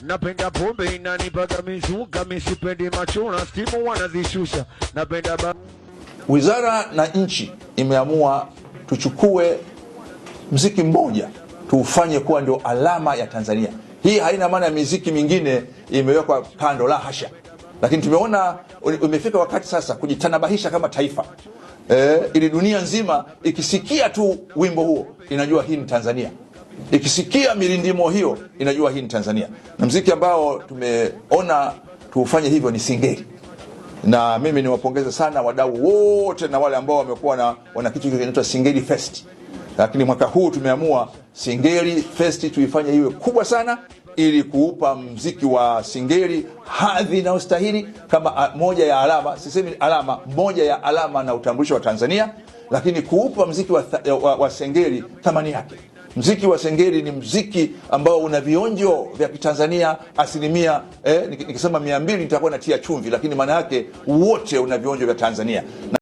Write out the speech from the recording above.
Napenda pombe inanipaga mizuka, misipendi machona, stimu wanazishusha. Napenda Wizara na nchi imeamua tuchukue mziki mmoja tuufanye kuwa ndio alama ya Tanzania. Hii haina maana ya miziki mingine imewekwa kando, la hasha. Lakini tumeona umefika wakati sasa kujitanabahisha kama taifa. Ili dunia nzima ikisikia tu wimbo huo inajua hii ni Tanzania. Ikisikia milindimo hiyo inajua hii ni Tanzania. Na mziki ambao tumeona tuufanye hivyo ni Singeli. Na mimi niwapongeza sana wadau wote na wale ambao wamekuwa wana kitu kinaitwa Singeli Fest. Lakini mwaka huu tumeamua Singeli Fest tuifanye iwe kubwa sana ili kuupa mziki wa Singeli hadhi na ustahili kama moja ya alama, sisemi alama, moja ya alama na utambulisho wa Tanzania, lakini kuupa mziki wa Singeli thamani yake. Mziki wa Singeli ni mziki ambao una vionjo vya Kitanzania asilimia, nikisema 200 nitakuwa natia chumvi, lakini maana yake wote una vionjo vya Tanzania.